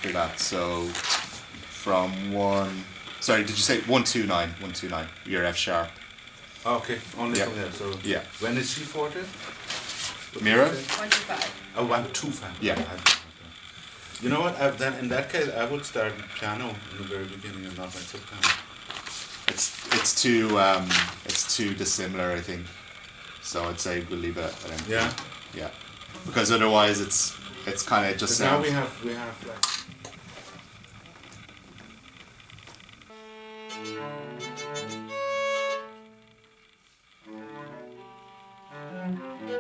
after that. So from one, sorry, did you say 129? 129. Your F sharp. Oh, okay, only Yeah. from there. So Yeah. when is she for it? Mira? 125. Oh, 125. Yeah. You know what? Then in that case, I would start piano in the very beginning and not like soprano. It's too dissimilar, I think. So I'd say we'll leave it at empty. Yeah. Yeah. Because otherwise it's kind of just But now sounds. we have like.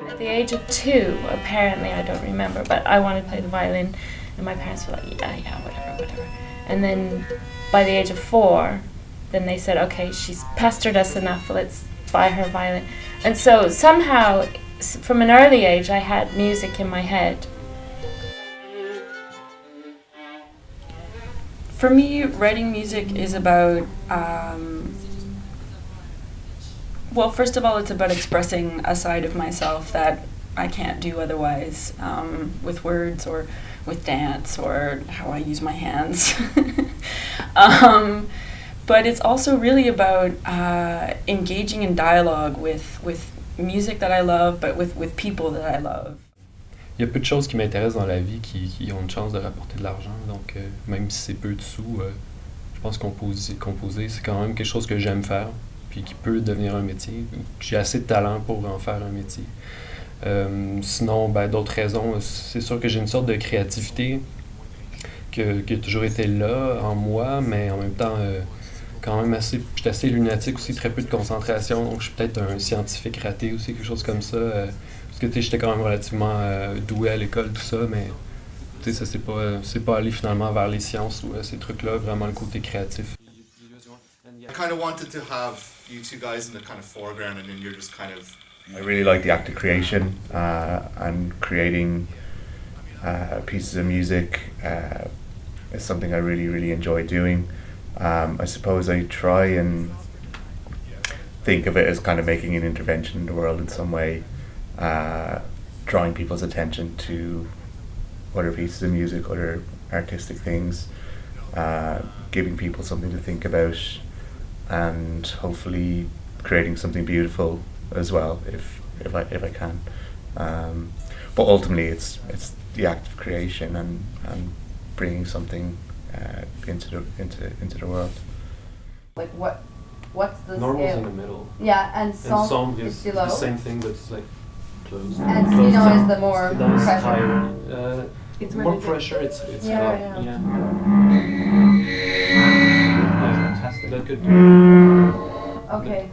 At the age of 2, apparently, I don't remember, but I wanted to play the violin, and my parents were like, yeah, whatever. And then by the age of 4, then they said, okay, she's pestered us enough, let's buy her violin. And so somehow, from an early age, I had music in my head. For me, writing music is about, well, first of all, it's about expressing a side of myself that I can't do otherwise, with words or with dance or how I use my hands. But it's also really about engaging in dialogue with music that I love, but with people that I love. Il y a peu de choses qui m'intéressent dans la vie qui ont une chance de rapporter de l'argent, donc même si c'est peu de sous, je pense que composer c'est quand même quelque chose que j'aime faire, puis qui peut devenir un métier. J'ai assez de talent pour en faire un métier. Sinon, d'autres raisons, c'est sûr que j'ai une sorte de créativité qui a toujours été là en moi, mais en même temps, quand même j'étais assez lunatique aussi, très peu de concentration, donc je suis peut-être un scientifique raté aussi, quelque chose comme ça. Parce que j'étais quand même relativement doué à l'école, tout ça, mais ça c'est pas aller finalement vers les sciences ou ces trucs-là, vraiment le côté créatif. I kind of wanted to have you two guys in the kind of foreground, and then you're just kind of. I really like the act of creation and creating pieces of music is something I really enjoy doing. I suppose I try and think of it as kind of making an intervention in the world in some way, drawing people's attention to other pieces of music, other artistic things, giving people something to think about, and hopefully creating something beautiful as well, if I can. But ultimately, it's the act of creation and bringing something into the world. Like what's the Normal's scale? in the middle. Yeah, and song is below. the same thing, but it's like closed. And Closed Steno sound. is the more That is pressure. higher. It's More really pressure. It's Yeah, up. yeah. Fantastic. That could. Okay.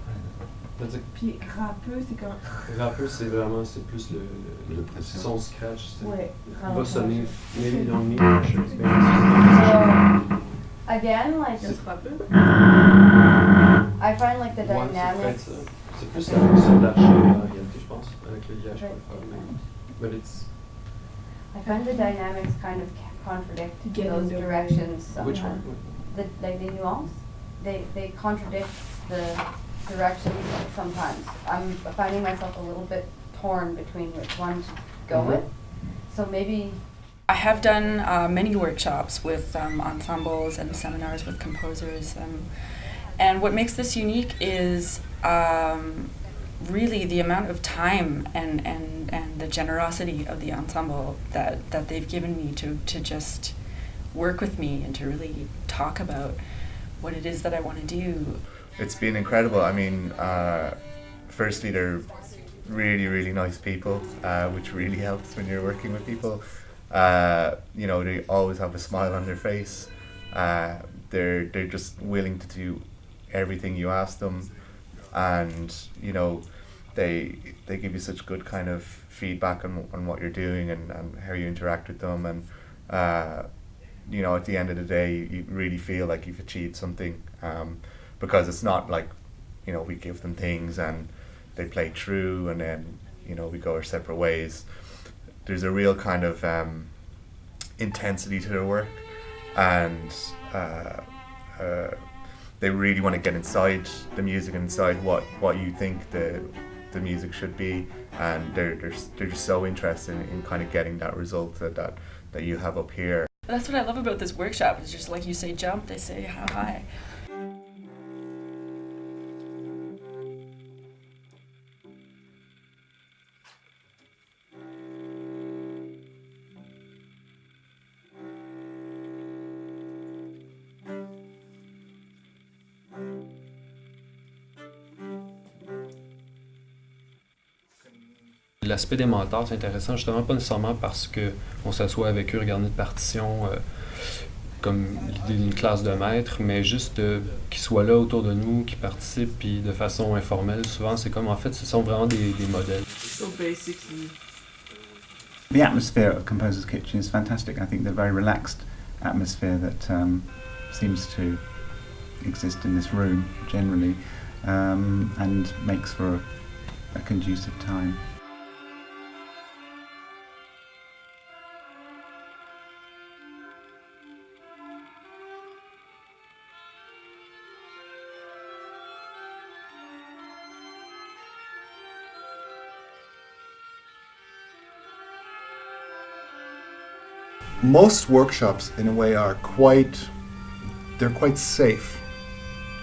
That's a Puis rappeux, c'est quand... rappeur, c'est plus le son scratch. Ouais, Il va sonner. Maybe you don't need So pressure. again, like Juste rappeux. I find like the Ouais, c'est dynamics. peut-être ça. C'est plus la fonction d'archer en réalité, je pense, avec le liage Right. qu'on va faire. But it's I find the dynamics kind of contradict Get those into it. directions which sometimes. one? Like the nuance, they contradict the directions sometimes. I'm finding myself a little bit torn between which one to go with. So maybe I have done many workshops with ensembles and seminars with composers, and what makes this unique is really the amount of time and the generosity of the ensemble that they've given me to just work with me and to really talk about what it is that I want to do. It's been incredible. I mean, firstly, they're really nice people, which really helps when you're working with people. They always have a smile on their face. They're just willing to do everything you ask them, and they give you such good kind of feedback on what you're doing and how you interact with them, and at the end of the day you really feel like you've achieved something, because it's not like we give them things and they play through and then we go our separate ways. There's a real kind of intensity to their work, and they really want to get inside the music and inside what you think the music should be, and they're just so interested in kind of getting that result that you have up here. That's what I love about this workshop. It's just like you say jump, they say how high. L'aspect des mentors, c'est intéressant justement pas nécessairement parce que on s'assoit avec eux, regarder une partition comme l'idée d'une classe de maître, mais juste qu'ils soient là autour de nous, qu'ils participent, puis de façon informelle. Souvent, c'est comme en fait, ce sont vraiment des modèles. So basically, the atmosphere of Composer's Kitchen is fantastic. I think the very relaxed atmosphere that seems to exist in this room generally and makes for a conducive time. Most workshops in a way are quite safe.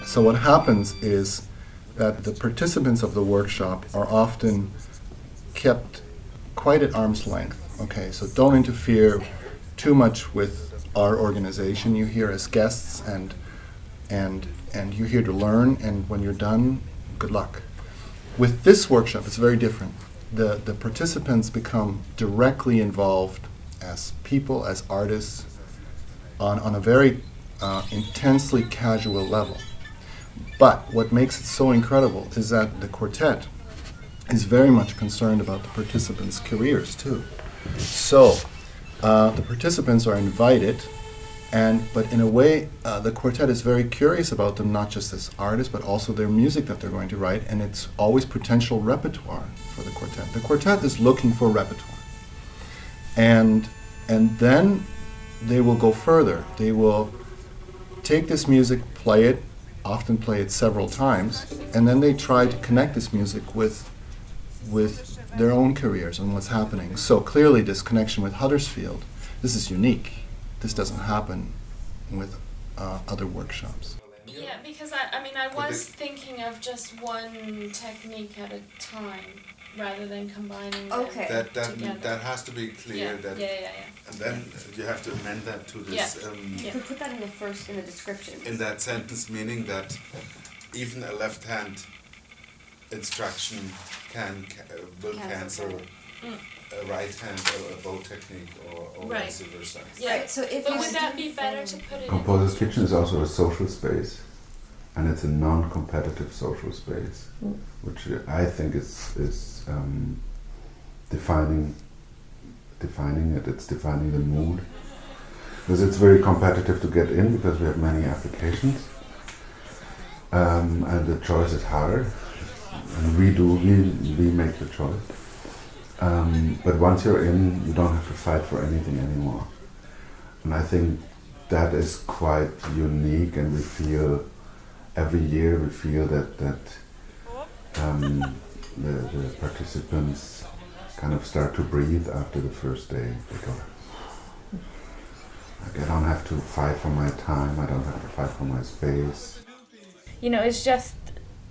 So what happens is that the participants of the workshop are often kept quite at arm's length. Okay, so don't interfere too much with our organization. You're here as guests and you're here to learn, and when you're done, good luck. With this workshop, it's very different. The participants become directly involved as people, as artists, on a very intensely casual level. But what makes it so incredible is that the quartet is very much concerned about the participants' careers too. So the participants are invited, but in a way the quartet is very curious about them, not just as artists, but also their music that they're going to write, and it's always potential repertoire for the quartet. The quartet is looking for repertoire. And then they will go further. They will take this music, play it, often play it several times, and then they try to connect this music with their own careers and what's happening. So clearly this connection with Huddersfield, this is unique. This doesn't happen with other workshops. Yeah, because I was thinking of just one technique at a time rather than combining them Okay. together. That has to be clear. Yeah. And then you have to amend that to this. You could put that in the description. In that sentence, meaning that even a left-hand instruction will cancel a right hand or a bow technique or Right. vice versa. Yeah. Right, so if But you would that be better to put it in? Composer's Kitchen is also a social space, and it's a non-competitive social space, which I think is defining it. It's defining the mood, because it's very competitive to get in because we have many applications, and the choice is hard, and we make the choice. But once you're in, you don't have to fight for anything anymore, and I think that is quite unique. And we feel every year that the participants kind of start to breathe after the first day. They go, like, I don't have to fight for my time, I don't have to fight for my space. You know, it's just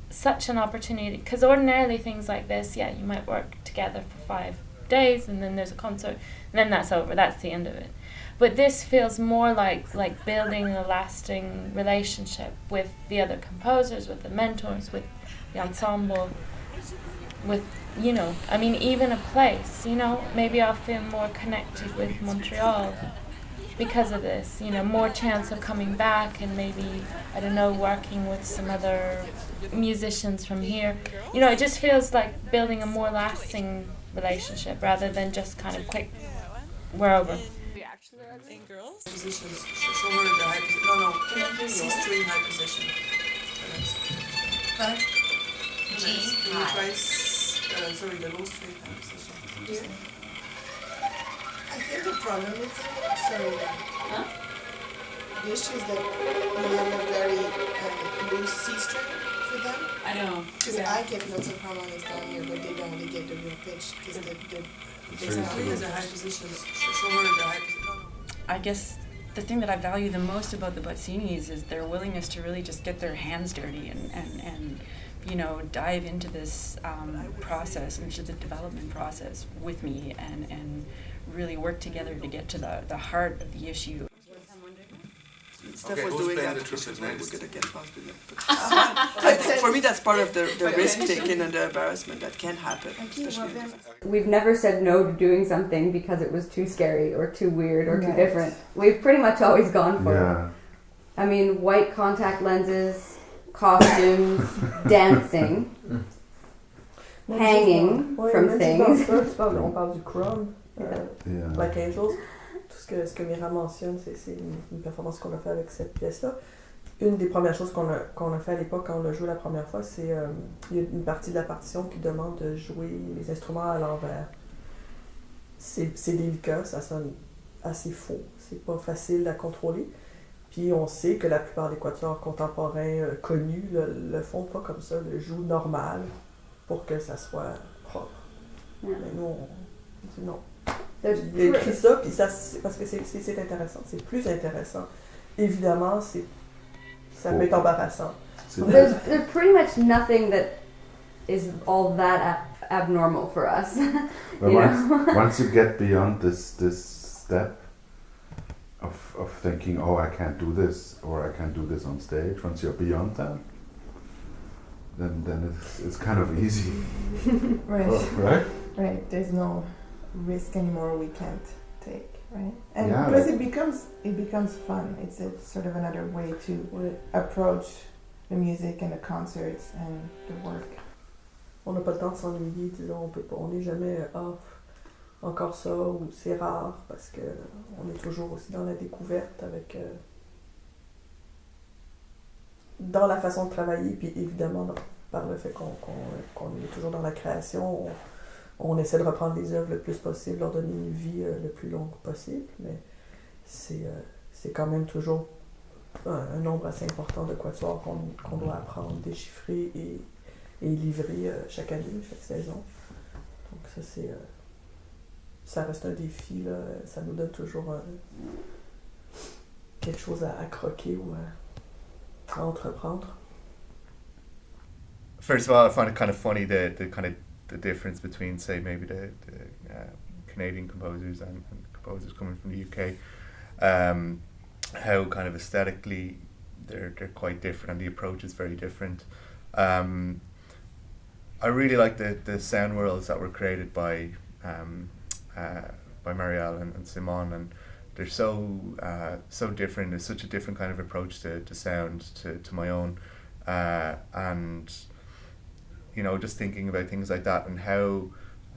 such an opportunity, because ordinarily things like this, you might work together for 5 days and then there's a concert and then that's over, that's the end of it. But this feels more like building a lasting relationship with the other composers, with the mentors, with the ensemble, with, even a place, maybe I'll feel more connected with Montreal because of this, more chance of coming back and maybe, working with some other musicians from here. It just feels like building a more lasting relationship rather than just kind of quick, we're over. in girls positions, show her the high position. No, C string high position. But can you try the low string high position? Here. I think the problem with the issue is that you have a very loose C string for them. I know. Because I get lots of harmonics down here, but they don't. They get the real pitch because the has a high position. Show her the high position. I guess the thing that I value the most about the Bozzinis is their willingness to really just get their hands dirty and you know, dive into this process, into the development process with me and really work together to get to the heart of the issue. Okay, who's playing the trumpet next? I think for me that's part of the risk taking and the embarrassment that can happen. We've never said no to doing something because it was too scary or too weird or too different. We've pretty much always gone for it. I mean, white contact lenses, costumes, dancing, hanging from things. On parle du crumb, Black Angels. Ce que Mira mentionne, c'est une performance qu'on a fait avec cette pièce-là. Une des premières choses qu'on a fait à l'époque quand on l'a joué la première fois, c'est il y a une partie de la partition qui demande de jouer les instruments à l'envers. C'est délicat, ça sonne assez faux, c'est pas facile à contrôler. Puis on sait que la plupart des quatuors contemporains connus le font pas comme ça, le jouent normal pour que ça soit propre. Mais nous, on dit non. Il a écrit ça, puis ça, parce que c'est intéressant, c'est plus intéressant. Évidemment, ça peut être embarrassant. There's pretty much nothing that is all that abnormal for us. Once you get beyond this step of thinking, oh, I can't do this, or I can't do this on stage, once you're beyond that, then it's kind of easy. Right. Right. There's no risk anymore we can't take, right? And because it becomes fun. It's a sort of another way to approach the music and the concerts and the work. On n'a pas le temps de s'ennuyer, disons, on n'est jamais encore ça, ou c'est rare, parce que on est toujours aussi dans la découverte avec dans la façon de travailler, puis évidemment par le fait qu'on est toujours dans la création, on essaie de reprendre les œuvres le plus possible, leur donner une vie le plus longue possible, mais c'est quand même toujours un nombre assez important de quatuors qu'on doit apprendre, déchiffrer et livrer chaque année, chaque saison. Donc ça ça reste un défi, là. Ça nous donne toujours quelque chose à croquer ou à entreprendre. First of all, I find it kind of funny the kind of the difference between, say, maybe the Canadian composers and composers coming from the UK. How kind of aesthetically they're quite different and the approach is very different. I really like the sound worlds that were created by Marielle and Simon, and they're so different. There's such a different kind of approach to sound to my own, and you know, just thinking about things like that and how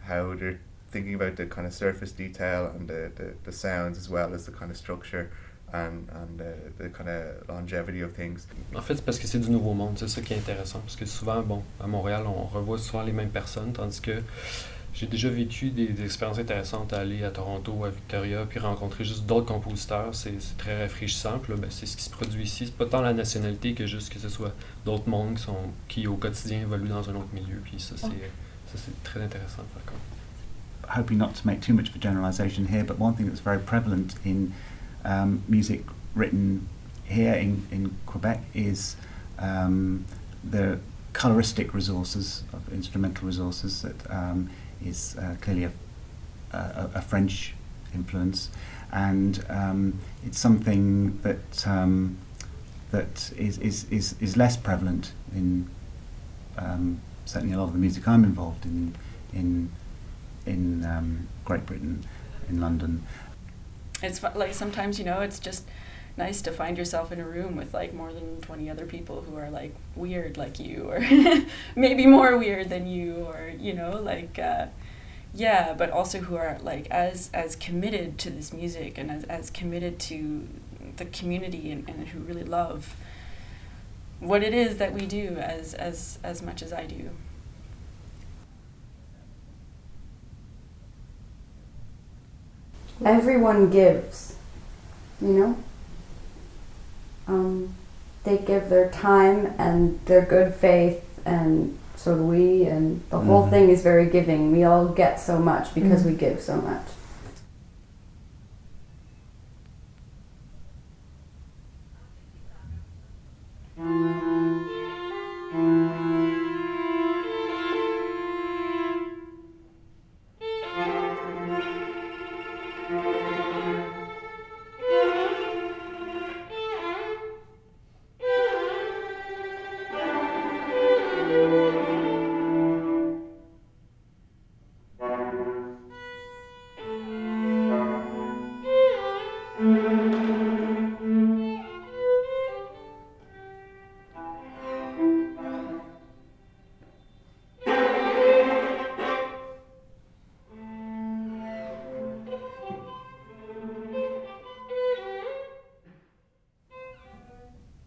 they're thinking about the kind of surface detail and the sounds as well as the kind of structure and the kind of longevity of things. En fait, c'est parce que c'est du nouveau monde, c'est ça qui est intéressant, parce que souvent, bon, à Montréal, on revoit souvent les mêmes personnes, tandis que j'ai déjà vécu des expériences intéressantes à aller à Toronto, à Victoria, puis rencontrer juste d'autres compositeurs, c'est très rafraîchissant. Puis là, ben, c'est ce qui se produit ici, c'est pas tant la nationalité que juste que ce soit d'autres mondes qui au quotidien évoluent dans un autre milieu, puis ça c'est très intéressant par contre. Hoping not to make too much of a generalisation here, but one thing that's very prevalent in music written here in Quebec is the coloristic resources, of instrumental resources that is clearly a French influence, and it's something that is less prevalent in certainly a lot of the music I'm involved in Great Britain, in London. It's like sometimes, you know, it's just nice to find yourself in a room with like more than 20 other people who are like weird like you, or maybe more weird than you, or you know, like yeah, but also who are like as committed to this music and as committed to the community and who really love what it is that we do as much as I do. Everyone gives, you know? They give their time and their good faith, and so do we, and the whole thing is very giving. We all get so much because we give so much.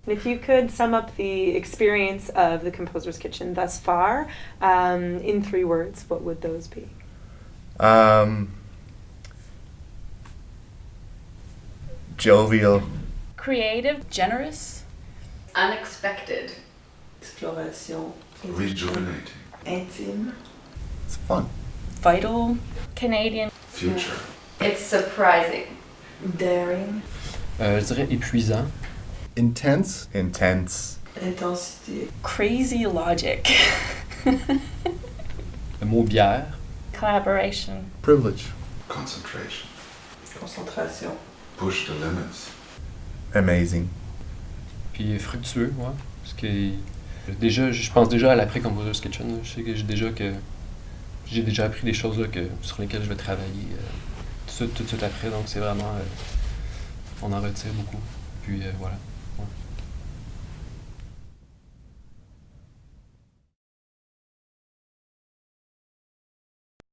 If you could sum up the experience of the Composer's Kitchen thus far in 3 words, what would those be? Jovial. Creative. Generous. Unexpected. Exploration. Rejuvenating. Intime. It's fun. Vital. Canadian. Future. It's surprising. Daring. Je dirais épuisant. Intense. Intense. Intensité. Crazy logic. Le mot bière. Collaboration. Privilege. Concentration. Concentration. Push the limits. Amazing. Puis fructueux, ouais. Parce que déjà, je pense déjà à l'après-Composer's Kitchen. Là. Je sais que j'ai déjà appris des choses là, sur lesquelles je vais travailler tout de suite après. Donc c'est vraiment... on en retire beaucoup. Puis voilà.